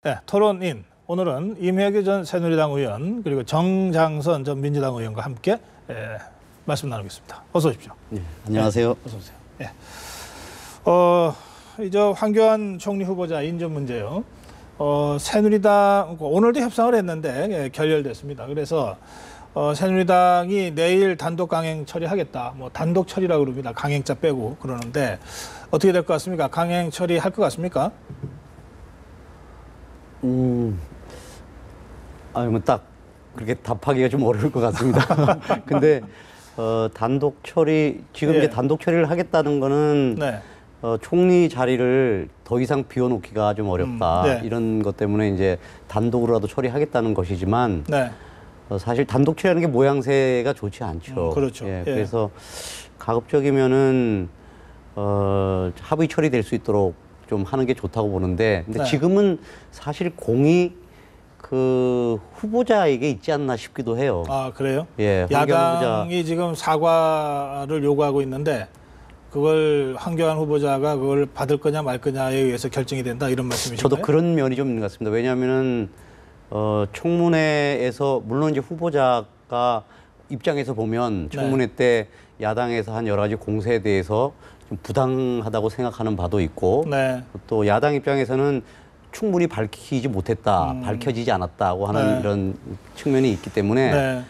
네, 토론인. 오늘은 임혜규 전 새누리당 의원 그리고 정장선 전 민주당 의원과 함께 말씀 나누겠습니다. 어서 오십시오. 네, 안녕하세요. 네, 어서 오세요. 이제 황교안 총리 후보자 인준 문제요. 새누리당 오늘도 협상을 했는데 결렬됐습니다. 그래서 새누리당이 내일 단독 강행 처리하겠다. 뭐 단독 처리라고 그럽니다. 강행자 빼고 그러는데 어떻게 될 것 같습니까? 강행 처리할 것 같습니까? 뭐 딱 그렇게 답하기가 좀 어려울 것 같습니다. 근데 단독 처리 지금 이제 단독 처리를 하겠다는 거는 네. 총리 자리를 더 이상 비워놓기가 좀 어렵다. 네. 이런 것 때문에 이제 단독으로라도 처리하겠다는 것이지만 네. 사실 단독 처리하는 게 모양새가 좋지 않죠. 그렇죠. 예, 그래서 가급적이면은 합의 처리될 수 있도록 좀 하는 게 좋다고 보는데, 근데 네. 지금은 사실 공이 그 후보자에게 있지 않나 싶기도 해요. 아, 그래요? 예, 야당이 지금 사과를 요구하고 있는데 그걸 황교안 후보자가 그걸 받을 거냐 말 거냐에 의해서 결정이 된다 이런 말씀이신가요? 저도 그런 면이 좀 있는 것 같습니다. 왜냐하면은 청문회에서 물론 이제 후보자가 입장에서 보면 청문회 때 야당에서 한 여러 가지 공세에 대해서 좀 부당하다고 생각하는 바도 있고 또 야당 입장에서는 충분히 밝히지 못했다, 밝혀지지 않았다고 하는 이런 측면이 있기 때문에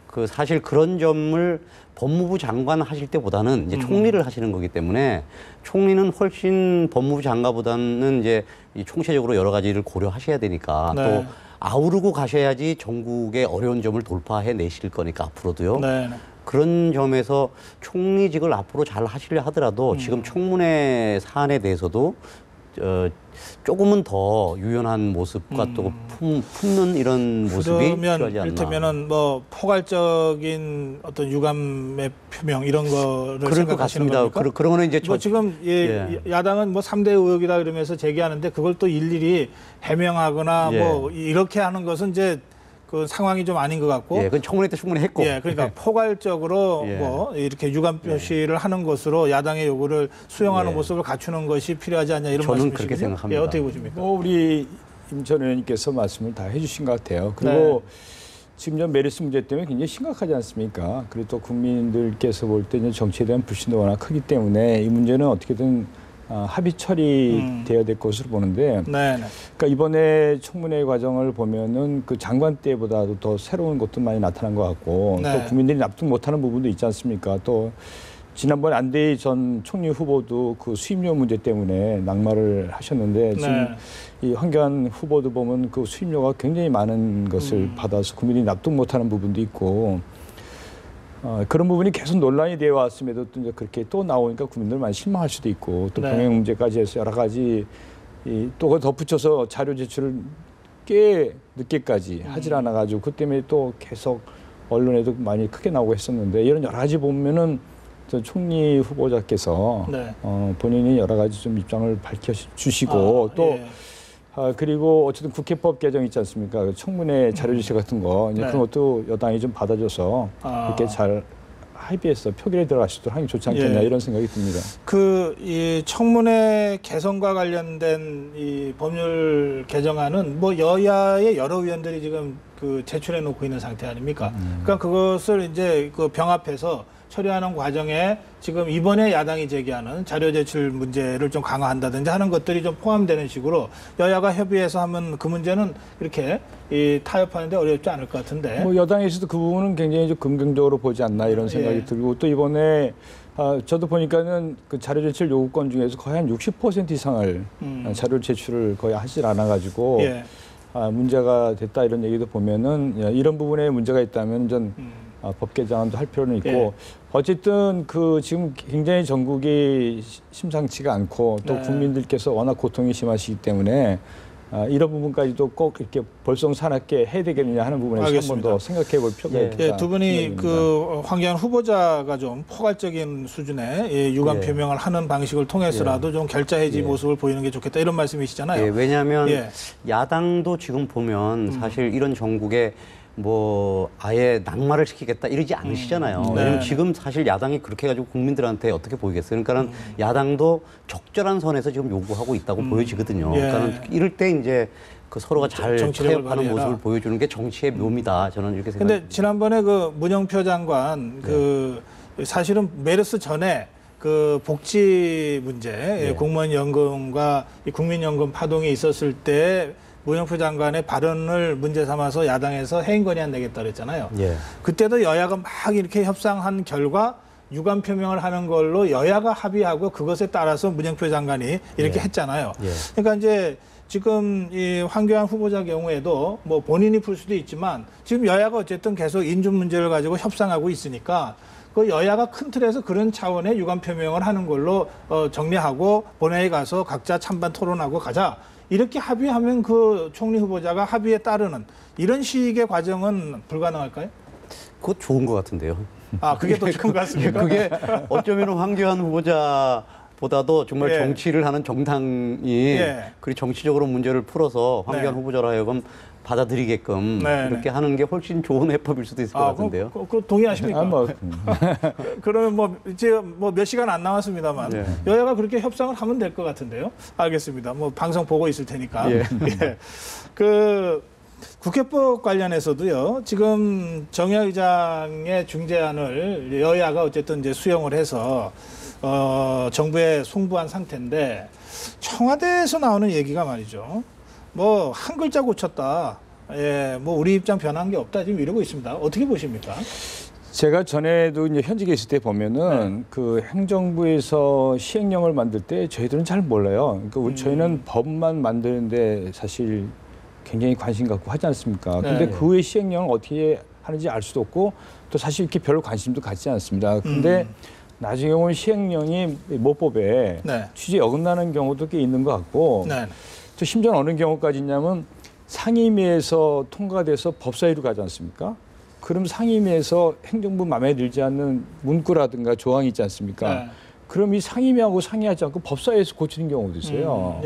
그 사실 그런 점을 법무부 장관 하실 때보다는 이제 총리를 하시는 거기 때문에 총리는 훨씬 법무부 장관보다는 이제 이 총체적으로 여러 가지를 고려하셔야 되니까 또 아우르고 가셔야지 전국의 어려운 점을 돌파해 내실 거니까 앞으로도요. 그런 점에서 총리직을 앞으로 잘 하시려 하더라도 지금 청문회 사안에 대해서도 조금은 더 유연한 모습과 또 품는 이런 모습이 필요하지 않나. 이를테면은 뭐 포괄적인 어떤 유감의 표명 이런 거를 그럴 것 생각하시는 같습니다. 겁니까? 그런 거는 이제 뭐 지금 야당은 뭐 3대 의혹이다 그러면서 제기하는데 그걸 또 일일이 해명하거나 뭐 이렇게 하는 것은 이제 그 상황이 좀 아닌 것 같고. 그건 청문회 때 충분히 했고. 그러니까 포괄적으로 뭐 이렇게 유감 표시를 하는 것으로 야당의 요구를 수용하는 모습을 갖추는 것이 필요하지 않냐 이런 말씀이시죠? 저는 그렇게 생각합니다. 어떻게 보십니까? 우리 임 전 의원님께서 말씀을 다 해주신 것 같아요. 그리고 지금 전 메르스 문제 때문에 굉장히 심각하지 않습니까? 그리고 또 국민들께서 볼 때 정치에 대한 불신도 워낙 크기 때문에 이 문제는 어떻게든 합의 처리돼야 될 것으로 보는데, 그러니까 이번에 청문회 과정을 보면은 그 장관 때보다도 더 새로운 것도 많이 나타난 것 같고, 또 국민들이 납득 못하는 부분도 있지 않습니까? 또 지난번 안대희 전 총리 후보도 그 수임료 문제 때문에 낙마를 하셨는데 지금 이 황교안 후보도 보면 그 수임료가 굉장히 많은 것을 받아서 국민이 납득 못하는 부분도 있고. 그런 부분이 계속 논란이 되어 왔음에도 또 이제 그렇게 또 나오니까 국민들 많이 실망할 수도 있고 또 병역 문제까지 해서 여러 가지 또 덧붙여서 자료 제출을 꽤 늦게까지 하질 않아가지고 그 때문에 또 계속 언론에도 많이 크게 나오고 했었는데 이런 여러 가지 보면은 저 총리 후보자께서 본인이 여러 가지 좀 입장을 밝혀주시고 그리고 어쨌든 국회법 개정 있지 않습니까? 청문회 자료 제출 같은 거 이제 그런 것도 여당이 좀 받아줘서 이렇게 잘 합의해서 표결에 들어갈 수 있도록 하는 게 좋지 않겠냐 이런 생각이 듭니다. 이 청문회 개선과 관련된 이 법률 개정안은 뭐 여야의 여러 의원들이 지금 그 제출해 놓고 있는 상태 아닙니까? 그러니까 그것을 이제 그 병합해서 처리하는 과정에 지금 이번에 야당이 제기하는 자료 제출 문제를 좀 강화한다든지 하는 것들이 좀 포함되는 식으로 여야가 협의해서 하면 그 문제는 이렇게 타협하는데 어렵지 않을 것 같은데. 뭐 여당에서도 그 부분은 굉장히 좀 긍정적으로 보지 않나 이런 생각이 들고 또 이번에 저도 보니까는 그 자료 제출 요구권 중에서 거의 한 60% 이상을 자료 제출을 거의 하질 않아가지고 문제가 됐다 이런 얘기도 보면은 이런 부분에 문제가 있다면 전 법 개정안도 할 필요는 있고 어쨌든 그 지금 굉장히 전국이 심상치가 않고 또 국민들께서 워낙 고통이 심하시기 때문에 이런 부분까지도 꼭 이렇게 볼썽사납게 해야 되겠느냐 하는 부분에서 한 번 더 생각해 볼 필요가 있다. 두 분이 그 황교안 후보자가 좀 포괄적인 수준의 유감 표명을 하는 방식을 통해서라도 좀 결자 해지 모습을 보이는 게 좋겠다 이런 말씀이시잖아요. 왜냐하면 야당도 지금 보면 사실 이런 전국에 뭐 아예 낙마를 시키겠다 이러지 않으시잖아요. 왜냐면 지금 사실 야당이 그렇게 해가지고 국민들한테 어떻게 보이겠어요? 그러니까는 야당도 적절한 선에서 지금 요구하고 있다고 보여지거든요. 그러니까는 이럴 때 이제 그 서로가 잘 정치력을 타협하는 발휘해라. 모습을 보여주는 게 정치의 묘미다. 저는 이렇게 생각합니다. 근데 지난번에 그 문영표 장관 그 사실은 메르스 전에 그 복지 문제, 공무원 연금과 이 국민연금 파동이 있었을 때 문영표 장관의 발언을 문제 삼아서 야당에서 해임 건의안 내겠다 그랬잖아요. 그때도 여야가 막 이렇게 협상한 결과 유감 표명을 하는 걸로 여야가 합의하고 그것에 따라서 문영표 장관이 이렇게 했잖아요. 그러니까 이제 지금 이 황교안 후보자 경우에도 뭐 본인이 풀 수도 있지만 지금 여야가 어쨌든 계속 인준 문제를 가지고 협상하고 있으니까 그 여야가 큰 틀에서 그런 차원의 유감 표명을 하는 걸로 정리하고 본회의에 가서 각자 찬반 토론하고 가자. 이렇게 합의하면 그 총리 후보자가 합의에 따르는 이런 식의 과정은 불가능할까요? 그거 좋은 것 같은데요. 아, 그게 더 좋은 것 같습니까? 그게 어쩌면 황교안 후보자보다도 정말 예. 정치를 하는 정당이 그리고 정치적으로 문제를 풀어서 황교안 후보자로 하여금 받아들이게끔 이렇게 하는 게 훨씬 좋은 해법일 수도 있을 것 같은데요. 그 동의하십니까? 뭐, 그러면 뭐 이제 뭐 몇 시간 안 남았습니다만 여야가 그렇게 협상을 하면 될 것 같은데요. 알겠습니다. 뭐 방송 보고 있을 테니까. 그 국회법 관련해서도요. 지금 정의화 의장의 중재안을 여야가 어쨌든 이제 수용을 해서 정부에 송부한 상태인데 청와대에서 나오는 얘기가 말이죠. 뭐 한 글자 고쳤다. 뭐 우리 입장 변한 게 없다 지금 이러고 있습니다. 어떻게 보십니까? 제가 전에도 이제 현직에 있을 때 보면은 그 행정부에서 시행령을 만들 때 저희들은 잘 몰라요. 그러니까 저희는 법만 만드는데 사실 굉장히 관심 갖고 하지 않습니까? 근데 그 후에 시행령을 어떻게 하는지 알 수도 없고 또 사실 이렇게 별로 관심도 갖지 않습니다. 근데 나중에 보면 시행령이 모법에 취지에 어긋나는 경우도 꽤 있는 것 같고 또 심지어 어느 경우까지 있냐면 상임위에서 통과돼서 법사위로 가지 않습니까? 그럼 상임위에서 행정부 마음에 들지 않는 문구라든가 조항이 있지 않습니까? 그럼 이 상임위하고 상의하지 않고 법사위에서 고치는 경우도 있어요.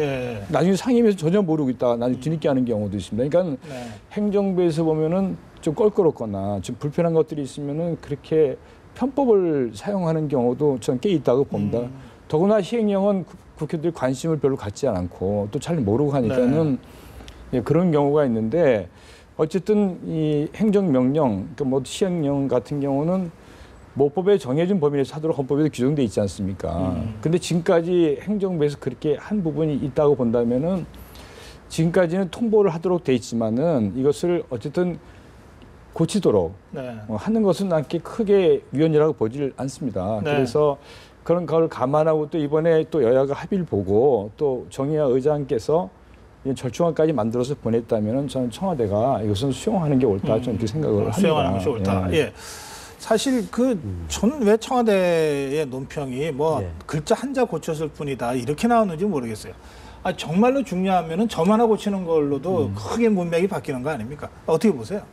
나중에 상임위에서 전혀 모르고 있다가 나중에 뒤늦게 하는 경우도 있습니다. 그러니까 행정부에서 보면은 좀 껄끄럽거나 좀 불편한 것들이 있으면은 그렇게 편법을 사용하는 경우도 저는 꽤 있다고 봅니다. 더구나 시행령은 국회들 관심을 별로 갖지 않고 또 잘 모르고 하니까는 그런 경우가 있는데 어쨌든 이 행정명령, 그러니까 뭐 시행령 같은 경우는 모법에 정해진 범위 내에서 하도록 헌법에도 규정돼 있지 않습니까? 근데 지금까지 행정부에서 그렇게 한 부분이 있다고 본다면은 지금까지는 통보를 하도록 돼 있지만은 이것을 어쨌든 고치도록 하는 것은 그렇게 크게 위헌이라고 보질 않습니다. 그래서 그런 걸 감안하고 또 이번에 또 여야가 합의를 보고 또 정의화 의장께서 절충안까지 만들어서 보냈다면은 저는 청와대가 이것은 수용하는 게 옳다 저는 이렇게 생각을 합니다. 수용하는 것이 옳다. 사실 저는 왜 청와대의 논평이 뭐 글자 한자 고쳤을 뿐이다 이렇게 나오는지 모르겠어요. 정말로 중요하면은 점 하나 고치는 걸로도 크게 문맥이 바뀌는 거 아닙니까? 어떻게 보세요?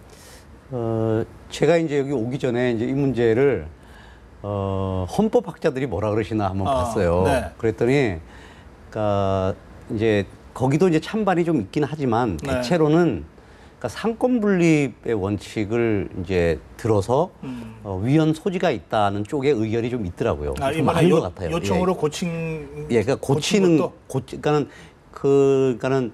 제가 이제 여기 오기 전에 이제 이 문제를 헌법학자들이 뭐라 그러시나 한번 봤어요. 그랬더니, 그러니까 이제 거기도 이제 찬반이 좀 있긴 하지만 대체로는 그러니까 상권 분립의 원칙을 이제 들어서 위헌 소지가 있다는 쪽에 의견이 좀 있더라고요. 좀 많은 것 같아요. 요청으로 고친. 그러니까 그러니까는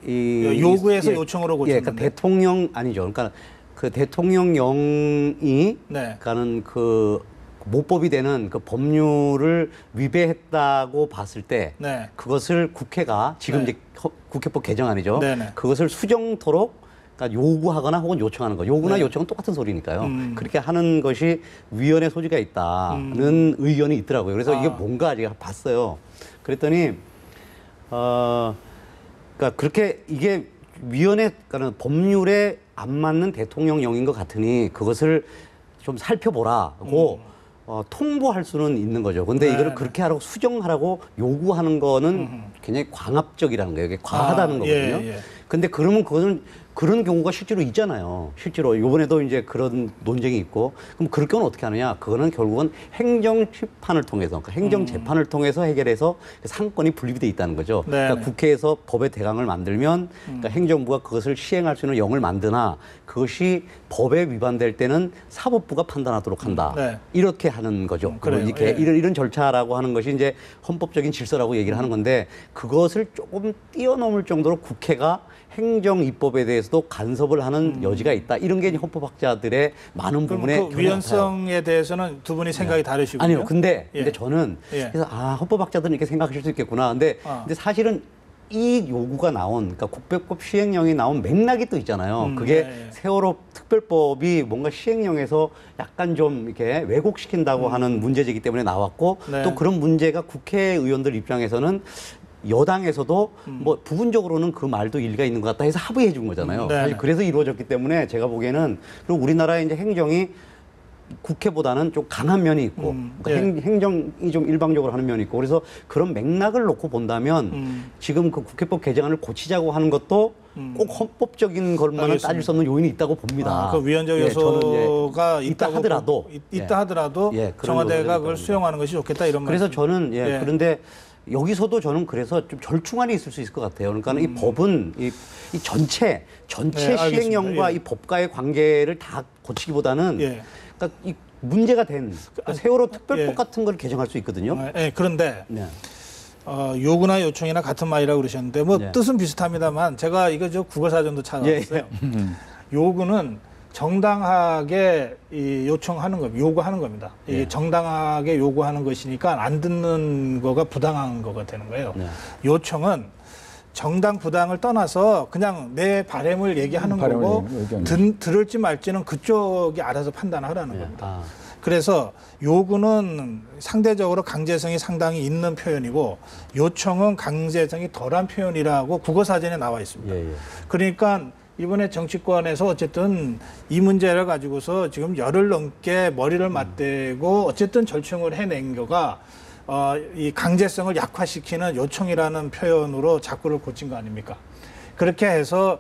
이 요구해서 요청으로 고친. 그러니까 대통령 아니죠. 그러니까 그 대통령령이 그러니까는 그 모법이 되는 그 법률을 위배했다고 봤을 때 그것을 국회가 지금 이제 국회법 개정안이죠. 그것을 수정토록 그러니까 요구하거나 혹은 요청하는 거. 요구나 요청은 똑같은 소리니까요. 그렇게 하는 것이 위헌의 소지가 있다는 의견이 있더라고요. 그래서 이게 뭔가 제가 봤어요. 그랬더니 그러니까 그렇게 이게 위헌의 그러니까 법률에 안 맞는 대통령령인 것 같으니 그것을 좀 살펴보라고 통보할 수는 있는 거죠. 근데 이거를 그렇게 하라고 수정하라고 요구하는 거는 굉장히 광합적이라는 거예요. 이게 과하다는 거거든요. 근데 그러면 그거는 그런 경우가 실제로 있잖아요. 실제로 이번에도 이제 그런 논쟁이 있고 그럼 그럴 경우는 어떻게 하느냐? 그거는 결국은 행정 심판을 통해서 그러니까 행정 재판을 통해서 해결해서 상권이 분립이 돼 있다는 거죠. 그러니까 국회에서 법의 대강을 만들면 그러니까 행정부가 그것을 시행할 수 있는 영을 만드나 그것이 법에 위반될 때는 사법부가 판단하도록 한다. 이렇게 하는 거죠. 이렇게 이런 절차라고 하는 것이 이제 헌법적인 질서라고 얘기를 하는 건데 그것을 조금 뛰어넘을 정도로 국회가 행정 입법에 대해서도 간섭을 하는 여지가 있다. 이런 게 헌법학자들의 많은 부분에 그 위헌성에 대해서는 두 분이 생각이 다르시군요. 아니요. 근데 예. 저는 예. 그래서 헌법학자들은 이렇게 생각하실 수 있겠구나. 근데 사실은 이 요구가 나온, 그러니까 국회법 시행령이 나온 맥락이 또 있잖아요. 그게 네. 세월호 특별법이 뭔가 시행령에서 약간 좀 이렇게 왜곡시킨다고 하는 문제제기 때문에 나왔고, 네. 또 그런 문제가 국회의원들 입장에서는 여당에서도 뭐 부분적으로는 그 말도 일리가 있는 것 같다 해서 합의해 준 거잖아요. 네. 사실 그래서 이루어졌기 때문에 제가 보기에는, 그리고 우리나라의 이제 행정이 국회보다는 좀 강한 면이 있고 그러니까 행정이 좀 일방적으로 하는 면이 있고, 그래서 그런 맥락을 놓고 본다면 지금 그 국회법 개정안을 고치자고 하는 것도 꼭 헌법적인 것만은 따질 수 없는 요인이 있다고 봅니다. 그 위헌적 요소가 있다 하더라도 있다 하더라도 청와대가 그걸 수용하는 것이 좋겠다 이런 그래서 말씀. 저는 그런데 여기서도 저는 그래서 좀 절충안이 있을 수 있을 것 같아요. 그러니까 이 법은 이 전체 시행령과 이 법과의 관계를 다 고치기보다는 그러니까 이 문제가 된 세월호 특별법 같은 걸 개정할 수 있거든요. 그런데 요구나 요청이나 같은 말이라고 그러셨는데 뭐 뜻은 비슷합니다만 제가 이거 국어사전도 찾아봤어요. 요구는 정당하게 요청하는 겁니다. 요구하는 겁니다. 이게 정당하게 요구하는 것이니까 안 듣는 거가 부당한 거가 되는 거예요. 요청은 정당 부당을 떠나서 그냥 내 바람을 얘기하는 거고 들을지 말지는 그쪽이 알아서 판단하라는 겁니다. 그래서 요구는 상대적으로 강제성이 상당히 있는 표현이고 요청은 강제성이 덜한 표현이라고 국어사전에 나와 있습니다. 그러니까 이번에 정치권에서 어쨌든 이 문제를 가지고서 지금 열흘 넘게 머리를 맞대고 어쨌든 절충을 해낸 거가 이 강제성을 약화시키는 요청이라는 표현으로 자꾸를 고친 거 아닙니까? 그렇게 해서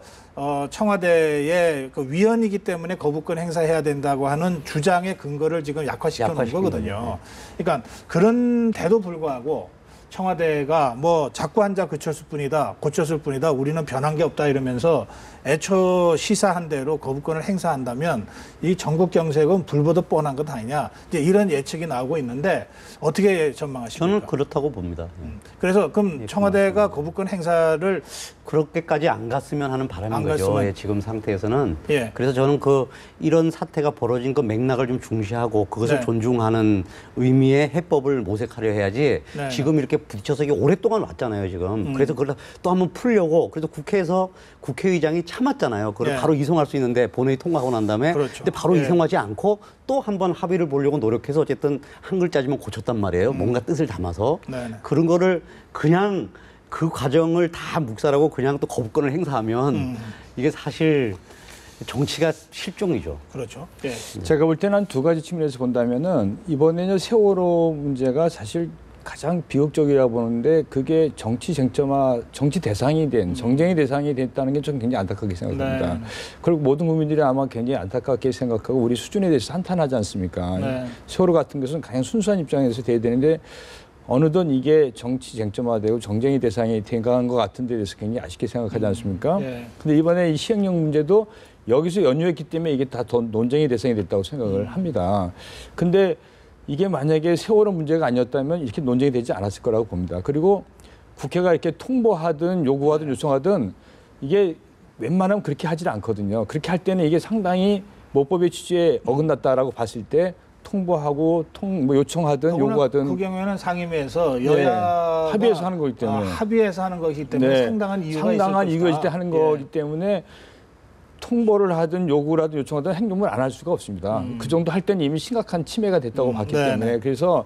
청와대의 그 위헌이기 때문에 거부권 행사해야 된다고 하는 주장의 근거를 지금 약화시켜 놓은 거거든요. 그러니까 그런데도 불구하고 청와대가 뭐 자꾸 한자 고쳤을 뿐이다. 우리는 변한 게 없다 이러면서 애초 시사한 대로 거부권을 행사한다면 이 전국 경색은 불보듯 뻔한 것 아니냐. 이제 이런 예측이 나오고 있는데 어떻게 전망하십니까? 저는 그렇다고 봅니다. 그래서 그럼 청와대가 거부권 행사를 그렇게까지 안 갔으면 하는 바람인 거죠. 지금 상태에서는. 그래서 저는 이런 사태가 벌어진 그 맥락을 좀 중시하고 그것을 존중하는 의미의 해법을 모색하려 해야지 지금 이렇게 부딪혀서 이게 오랫동안 왔잖아요, 지금. 그래서 그걸 또 한번 풀려고 그래서 국회에서 국회의장이 참았잖아요. 그걸 바로 이송할 수 있는데 본회의 통과하고 난 다음에 근데 바로 이송하지 않고 또 한번 합의를 보려고 노력해서 어쨌든 한 글자지만 고쳤단 말이에요. 뭔가 뜻을 담아서. 그런 거를 그냥 그 과정을 다 묵살하고 그냥 또 거부권을 행사하면 이게 사실 정치가 실종이죠. 그렇죠. 제가 볼 때는 한 두 가지 측면에서 본다면은 이번에 세월호 문제가 사실 가장 비극적이라고 보는데 그게 정치 쟁점화, 정치 대상이 된, 정쟁의 대상이 됐다는 게 좀 굉장히 안타깝게 생각합니다. 그리고 모든 국민들이 아마 굉장히 안타깝게 생각하고 우리 수준에 대해서 한탄하지 않습니까? 세월호 같은 것은 가장 순수한 입장에서 돼야 되는데 어느덧 이게 정치 쟁점화되고 정쟁의 대상이 된 것 같은 데 대해서 굉장히 아쉽게 생각하지 않습니까? 근데 이번에 이 시행령 문제도 여기서 연유했기 때문에 이게 다 논쟁의 대상이 됐다고 생각을 합니다. 근데 이게 만약에 세월호 문제가 아니었다면 이렇게 논쟁이 되지 않았을 거라고 봅니다. 그리고 국회가 이렇게 통보하든 요구하든 요청하든 이게 웬만하면 그렇게 하질 않거든요. 그렇게 할 때는 이게 상당히 모법의 취지에 어긋났다라고 봤을 때 통보하고 요청하든 요구하든 그 경우에는 상임위에서 여야 합의해서 하는 거기 때문에 합의해서 하는 것이기 때문에 상당한 이유가 있을 때 하는 거기 때문에 통보를 하든 요구를 하든 요청하든 행동을 안 할 수가 없습니다. 그 정도 할 때는 이미 심각한 침해가 됐다고 봤기 때문에 그래서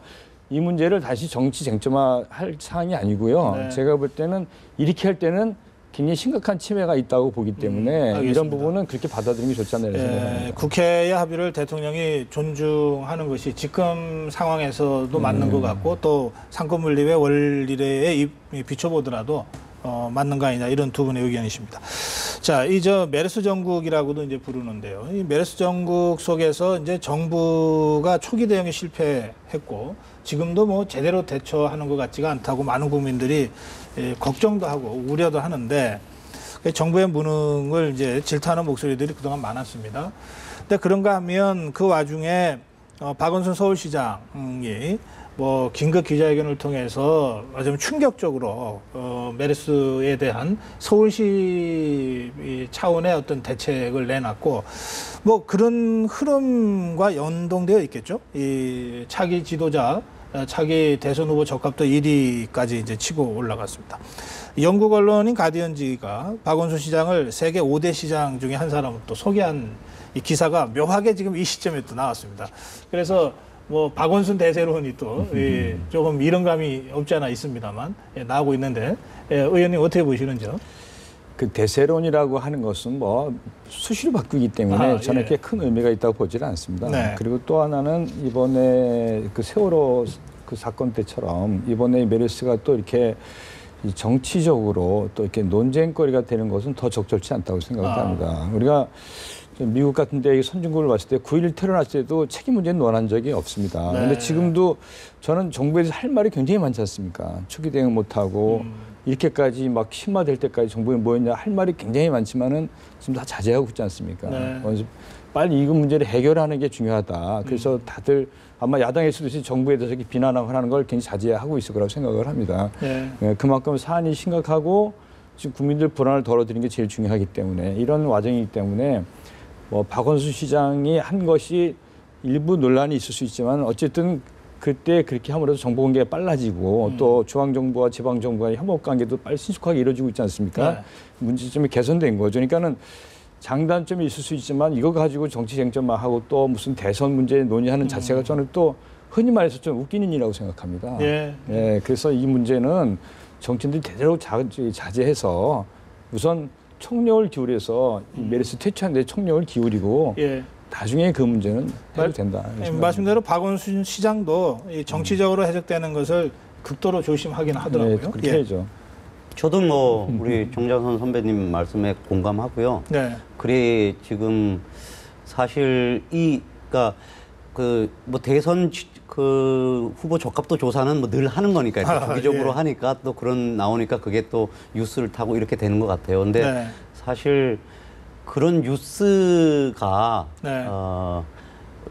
이 문제를 다시 정치 쟁점화할 사항이 아니고요. 제가 볼 때는 이렇게 할 때는 굉장히 심각한 침해가 있다고 보기 때문에 이런 부분은 그렇게 받아들이는 게 좋지 않나 이런 생각합니다. 국회의 합의를 대통령이 존중하는 것이 지금 상황에서도 맞는 것 같고 또 상권분립의 원리에 비춰보더라도 맞는 거 아니냐 이런 두 분의 의견이십니다. 자, 메르스 정국이라고도 이제 부르는데요. 이 메르스 정국 속에서 이제 정부가 초기 대응에 실패했고 지금도 뭐 제대로 대처하는 것 같지가 않다고 많은 국민들이 걱정도 하고 우려도 하는데 정부의 무능을 이제 질타하는 목소리들이 그동안 많았습니다. 근데 그런가 하면 그 와중에 박원순 서울시장이 뭐 긴급 기자회견을 통해서 좀 충격적으로 메르스에 대한 서울시 차원의 어떤 대책을 내놨고 뭐 그런 흐름과 연동되어 있겠죠. 이 차기 지도자, 차기 대선 후보 적합도 1위까지 이제 치고 올라갔습니다. 영국 언론인 가디언지가 박원순 시장을 세계 5대 시장 중에 한 사람으로 또 소개한 이 기사가 묘하게 지금 이 시점에 또 나왔습니다. 그래서 뭐 박원순 대세론이 또 조금 이런 감이 없지 않아 있습니다만 나오고 있는데 의원님 어떻게 보시는지요? 그 대세론이라고 하는 것은 뭐 수시로 바뀌기 때문에 저는 그렇게 큰 의미가 있다고 보지는 않습니다. 네. 그리고 또 하나는 이번에 그 세월호 그 사건 때처럼 이번에 메르스가 또 이렇게 정치적으로 또 이렇게 논쟁거리가 되는 것은 더 적절치 않다고 생각합니다. 우리가 미국 같은 데 선진국을 봤을 때 9.11 테러 났을 때도 책임 문제는 논한 적이 없습니다. 그런데 네. 지금도 저는 정부에서 할 말이 굉장히 많지 않습니까? 초기 대응 못하고 이렇게까지 막 심화될 때까지 정부에 뭐였냐 할 말이 굉장히 많지만은 지금 다 자제하고 있지 않습니까? 네. 그래서 빨리 이 문제를 해결하는 게 중요하다. 그래서 다들 아마 야당에서도 정부에 대해서 비난하고 하는 걸 굉장히 자제하고 있을 거라고 생각을 합니다. 네. 그만큼 사안이 심각하고 지금 국민들 불안을 덜어드리는 게 제일 중요하기 때문에 이런 과정이기 때문에 뭐 박원순 시장이 한 것이 일부 논란이 있을 수 있지만 어쨌든 그때 그렇게 함으로써 정보 공개가 빨라지고 또 중앙정부와 지방정부의 협업관계도 빨리 신속하게 이루어지고 있지 않습니까? 네. 문제점이 개선된 거죠. 그러니까는 장단점이 있을 수 있지만 이거 가지고 정치 쟁점만 하고 또 무슨 대선 문제 논의하는 자체가 저는 또 흔히 말해서 좀 웃기는 일이라고 생각합니다. 예. 예, 그래서 이 문제는 정치인들이 제대로 자제해서 우선 총력을 기울여서 메르스 퇴치하는 데 총력을 기울이고 예. 나중에 그 문제는 해도 된다. 말씀대로 박원순 시장도 이 정치적으로 해석되는 것을 극도로 조심하긴 하더라고요. 네, 그렇게 예. 해야죠. 저도 뭐 우리 정장선 선배님 말씀에 공감하고요. 네. 그래 지금 사실 그러니까 그 뭐 대선 그 후보 적합도 조사는 뭐 늘 하는 거니까 주기적으로 예. 하니까 또 그런 나오니까 그게 또 뉴스를 타고 이렇게 되는 것 같아요. 근데 네. 사실 그런 뉴스가 네.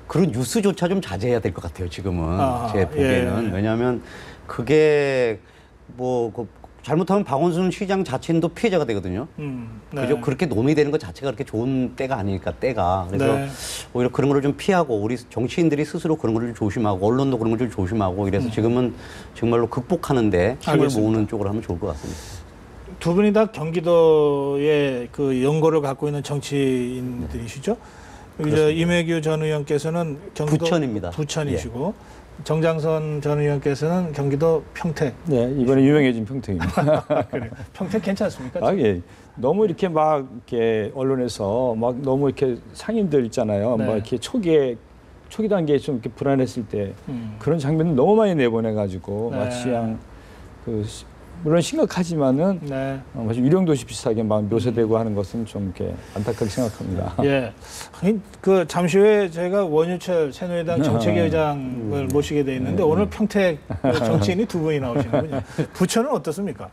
그런 뉴스조차 좀 자제해야 될 것 같아요. 지금은 아, 제 보기에는 예. 왜냐하면 그게 뭐 잘못하면 박원순 시장 자체도 피해자가 되거든요. 네. 그죠? 그렇게 논의되는 것 자체가 그렇게 좋은 때가 아니니까 때가. 그래서 네. 오히려 그런 거를 좀 피하고 우리 정치인들이 스스로 그런 거를 좀 조심하고 언론도 그런 걸 좀 조심하고 이래서 지금은 정말로 극복하는데 힘을 알겠습니다. 모으는 쪽으로 하면 좋을 것 같습니다. 두 분이 다 경기도의 그 연고를 갖고 있는 정치인들이시죠? 이제 임혜규 전 의원께서는 경기도 부천입니다. 부천이시고 정장선 전 의원께서는 경기도 평택. 네, 이번에 유명해진 평택입니다. 그래요. 평택 괜찮습니까? 아, 예. 너무 이렇게 막 이렇게 언론에서 막 너무 이렇게 상인들 있잖아요. 네. 막 이렇게 초기 단계에 좀 이렇게 불안했을 때 그런 장면을 너무 많이 내보내가지고 네. 마치 그냥 물론 심각하지만은 네. 마치 유령도시 비슷하게 막 묘사되고 하는 것은 좀 이렇게 안타깝게 생각합니다. 예. 그 잠시 후에 제가 원유철 새누리당 정책위의장을 모시게 돼 있는데 오늘 평택 정치인이 두 분이 나오시는군요. 부천은 어떻습니까?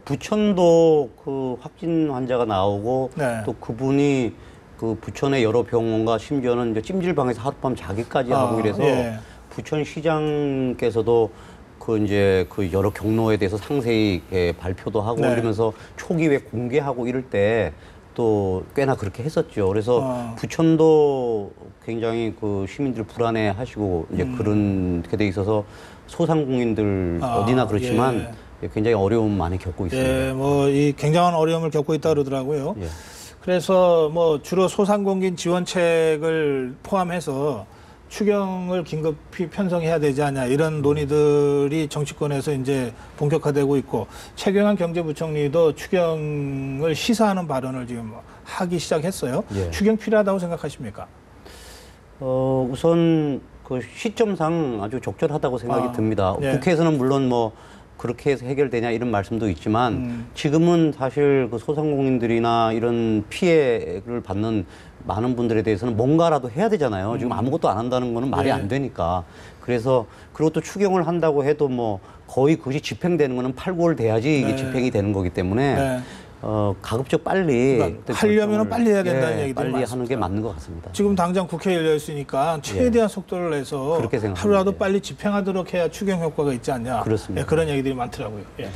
부천도 그 확진 환자가 나오고 네. 또 그분이 그 부천의 여러 병원과 심지어는 이제 찜질방에서 하룻밤 자기까지 하고 이래서 예. 부천시장께서도 그 이제 그 여러 경로에 대해서 상세히 발표도 하고 네. 이러면서 초기에 공개하고 이럴 때 또 꽤나 그렇게 했었죠. 그래서 부천도 굉장히 그 시민들 불안해 하시고 이제 그렇게 돼 있어서 소상공인들 어디나 그렇지만 굉장히 어려움 많이 겪고 있습니다. 예, 뭐 이 굉장한 어려움을 겪고 있다 그러더라고요. 예. 그래서 뭐 주로 소상공인 지원책을 포함해서 추경을 긴급히 편성해야 되지 않냐 이런 논의들이 정치권에서 이제 본격화되고 있고 최경환 경제부총리도 추경을 시사하는 발언을 지금 하기 시작했어요. 예. 추경 필요하다고 생각하십니까? 우선 그 시점상 아주 적절하다고 생각이 듭니다. 예. 국회에서는 물론 뭐 그렇게 해서 해결되냐 이런 말씀도 있지만 지금은 사실 그 소상공인들이나 이런 피해를 받는 많은 분들에 대해서는 뭔가라도 해야 되잖아요. 지금 아무것도 안 한다는 거는 말이 예. 안 되니까. 그래서 그리고 또 추경을 한다고 해도 뭐 거의 그것이 집행되는 거는 8, 9월 돼야지 이게 네. 집행이 되는 거기 때문에 네. 가급적 빨리 그러니까 하려면 빨리 해야 된다는 얘기들이 빨리 많습니다. 하는 게 맞는 것 같습니다. 지금 당장 국회 열려 있으니까 최대한 속도를 내서 그렇게 생각합니다. 하루라도 빨리 집행하도록 해야 추경 효과가 있지 않냐. 그렇습니다. 예, 그런 얘기들이 많더라고요. 예.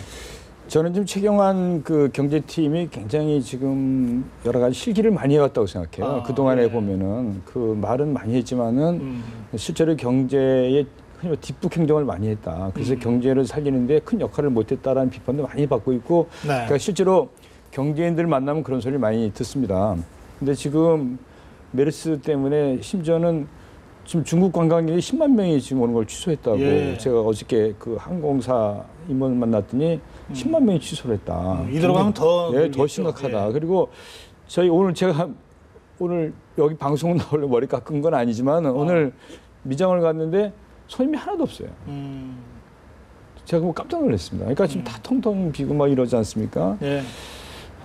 저는 지금 최경환 그 경제팀이 굉장히 지금 여러 가지 실기를 많이 해왔다고 생각해요. 그동안에 보면은 그 말은 많이 했지만은 실제로 경제에 흔히 뒷북 행정을 많이 했다. 그래서 경제를 살리는데 큰 역할을 못했다라는 비판도 많이 받고 있고, 그러니까 실제로 경제인들 만나면 그런 소리를 많이 듣습니다. 근데 지금 메르스 때문에 심지어는 지금 중국 관광객이 10만 명이 지금 오는 걸 취소했다고 제가 어저께 그 항공사 임원을 만났더니 10만 명이 취소를 했다. 이대로 가면 더 심각하다. 그리고 저희 오늘 제가 오늘 여기 방송 나오려고 머리 깎은 건 아니지만 오늘 미장을 갔는데 손님이 하나도 없어요. 제가 뭐 깜짝 놀랐습니다. 그러니까 지금 다 텅텅 비고 막 이러지 않습니까?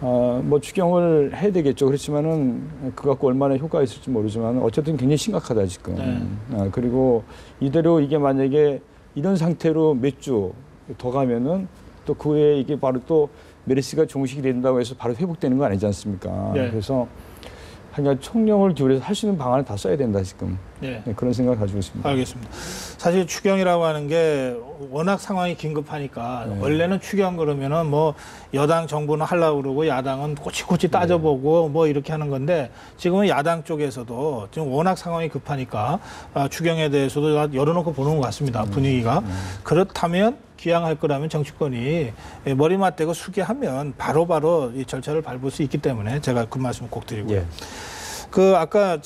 뭐 추경을 해야 되겠죠. 그렇지만은 그거 갖고 얼마나 효과가 있을지 모르지만 어쨌든 굉장히 심각하다 지금. 그리고 이대로 이게 만약에 이런 상태로 몇 주 더 가면은 또 그 후에 이게 바로 또 메르스가 종식이 된다고 해서 바로 회복되는 거 아니지 않습니까? 그래서 그러니까 총력을 기울여서 할 수 있는 방안을 다 써야 된다 지금. 그런 생각을 가지고 있습니다. 알겠습니다. 사실 추경이라고 하는 게 워낙 상황이 긴급하니까 원래는 추경 그러면은 뭐 여당 정부는 하려고 그러고 야당은 꼬치꼬치 따져보고 뭐 이렇게 하는 건데 지금은 야당 쪽에서도 지금 워낙 상황이 급하니까 추경에 대해서도 열어놓고 보는 것 같습니다. 분위기가. 그렇다면 기양할 거라면 정치권이 머리 맞대고 수기하면 바로바로 이 절차를 밟을 수 있기 때문에 제가 그 말씀을 꼭 드리고요. 그 아까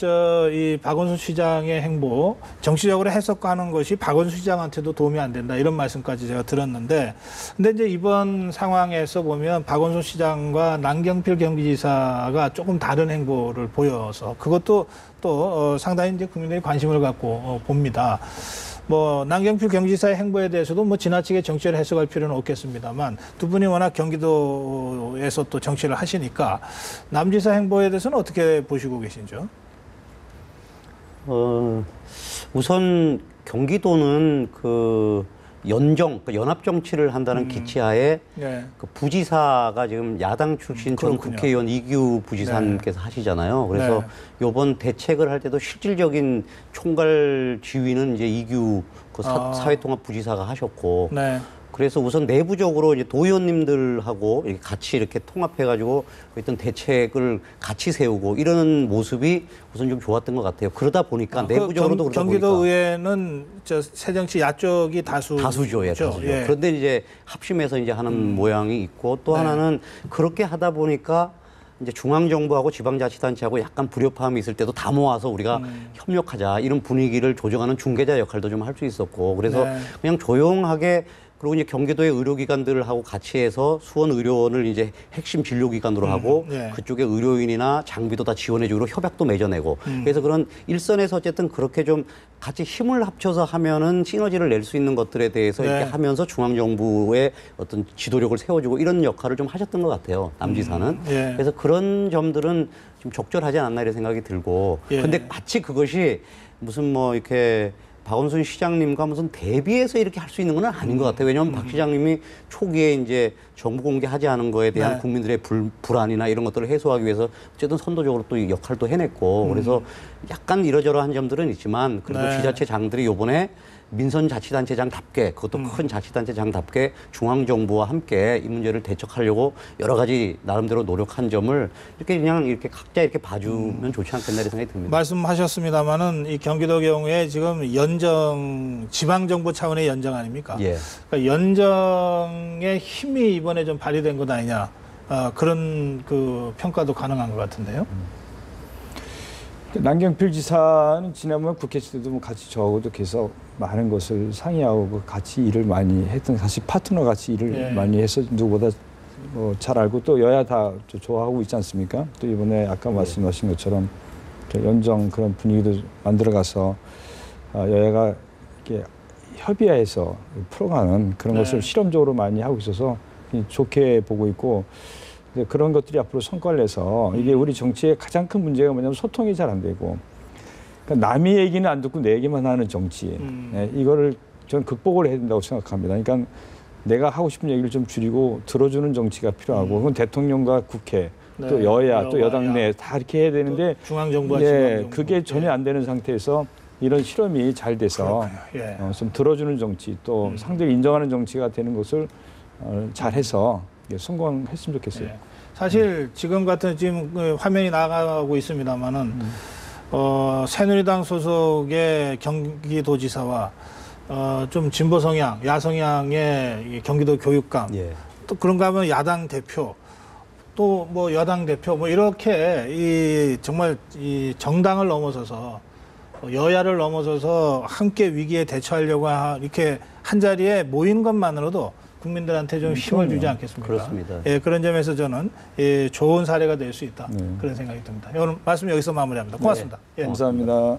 이 박원순 시장의 행보 정치적으로 해석하는 것이 박원순 시장한테도 도움이 안 된다 이런 말씀까지 제가 들었는데 근데 이제 이번 상황에서 보면 박원순 시장과 남경필 경기지사가 조금 다른 행보를 보여서 그것도 또 상당히 이제 국민들이 관심을 갖고 봅니다. 뭐 남경필 경기지사의 행보에 대해서도 뭐 지나치게 정치를 해석할 필요는 없겠습니다만 두 분이 워낙 경기도에서 또 정치를 하시니까 남 지사 행보에 대해서는 어떻게 보시고 계신지요? 우선 경기도는 그 연합 정치를 한다는 기치하에 그 부지사가 지금 야당 출신 전 국회의원 이규 부지사님께서 하시잖아요. 그래서 이번 대책을 할 때도 실질적인 총괄 지휘는 이제 이규 그 사회통합 부지사가 하셨고. 그래서 우선 내부적으로 이제 도의원님들하고 이렇게 같이 이렇게 통합해가지고 어떤 대책을 같이 세우고 이런 모습이 우선 좀 좋았던 것 같아요. 그러다 보니까 내부적으로도 그러다 보니까 경기도 의회는 새정치 야쪽이 다수죠. 그런데 이제 합심해서 이제 하는 모양이 있고 또 하나는 그렇게 하다 보니까 이제 중앙정부하고 지방자치단체하고 약간 불협화음이 있을 때도 다 모아서 우리가 협력하자 이런 분위기를 조정하는 중개자 역할도 좀 할 수 있었고 그래서 그냥 조용하게 그리고 이제 경기도의 의료기관들하고 같이 해서 수원 의료원을 이제 핵심 진료기관으로 하고 그쪽에 의료인이나 장비도 다 지원해주고 협약도 맺어내고 그래서 그런 일선에서 어쨌든 그렇게 좀 같이 힘을 합쳐서 하면은 시너지를 낼 수 있는 것들에 대해서 이렇게 하면서 중앙정부의 어떤 지도력을 세워주고 이런 역할을 좀 하셨던 것 같아요. 남지사는. 그래서 그런 점들은 좀 적절하지 않나 이런 생각이 들고 근데 마치 그것이 무슨 뭐 이렇게 박원순 시장님과 무슨 대비해서 이렇게 할 수 있는 건 아닌 것 같아요. 왜냐하면 박 시장님이 초기에 이제 정부 공개하지 않은 거에 대한 국민들의 불안이나 이런 것들을 해소하기 위해서 어쨌든 선도적으로 또 역할도 해냈고 그래서 약간 이러저러한 점들은 있지만 그래도 지자체장들이 요번에 민선자치단체장답게 그것도 큰 자치단체장답게 중앙정부와 함께 이 문제를 대척하려고 여러 가지 나름대로 노력한 점을 이렇게 그냥 이렇게 각자 이렇게 봐주면 좋지 않겠나 이런 생각이 듭니다. 말씀하셨습니다마는 이 경기도 경우에 지금 지방정부 차원의 연정 아닙니까? 그러니까 연정의 힘이 이번에 좀 발휘된 것 아니냐 그런 그 평가도 가능한 것 같은데요. 남경필 지사는 지난번 국회 때도 뭐 같이 저하고도 계속 많은 것을 상의하고 같이 일을 많이 했던 사실 파트너 같이 일을 많이 해서 누구보다 뭐 잘 알고 또 여야 다 좋아하고 있지 않습니까? 또 이번에 아까 말씀하신 것처럼 연정 그런 분위기도 만들어가서 여야가 이렇게 협의해서 풀어가는 그런 것을 실험적으로 많이 하고 있어서 좋게 보고 있고 그런 것들이 앞으로 성과를 내서 이게 우리 정치의 가장 큰 문제가 뭐냐면 소통이 잘 안 되고 그러니까 남의 얘기는 안 듣고 내 얘기만 하는 정치 이거를 저는 극복을 해야 된다고 생각합니다. 그러니까 내가 하고 싶은 얘기를 좀 줄이고 들어주는 정치가 필요하고 그건 대통령과 국회 네. 또 여야 또 여당 내 다 이렇게 해야 되는데 중앙정부와 예, 지방정부. 그게 전혀 안 되는 상태에서 이런 실험이 잘 돼서 예. 좀 들어주는 정치 또 상대를 인정하는 정치가 되는 것을 잘해서 성공했으면 좋겠어요. 예. 사실 지금 같은 지금 그 화면이 나가고 있습니다만은 새누리당 소속의 경기도지사와 좀 진보 성향, 야성향의 이 경기도 교육감, 예. 또 그런가 하면 야당 대표, 또 뭐 여당 대표, 뭐 이렇게 이 정말 이 정당을 넘어서서 여야를 넘어서서 함께 위기에 대처하려고 이렇게 한 자리에 모이는 것만으로도 국민들한테 좀 힘을 주지 않겠습니까? 그렇습니다. 예, 그런 점에서 저는 좋은 사례가 될 수 있다. 그런 생각이 듭니다. 오늘 말씀 여기서 마무리합니다. 고맙습니다. 네. 예. 감사합니다.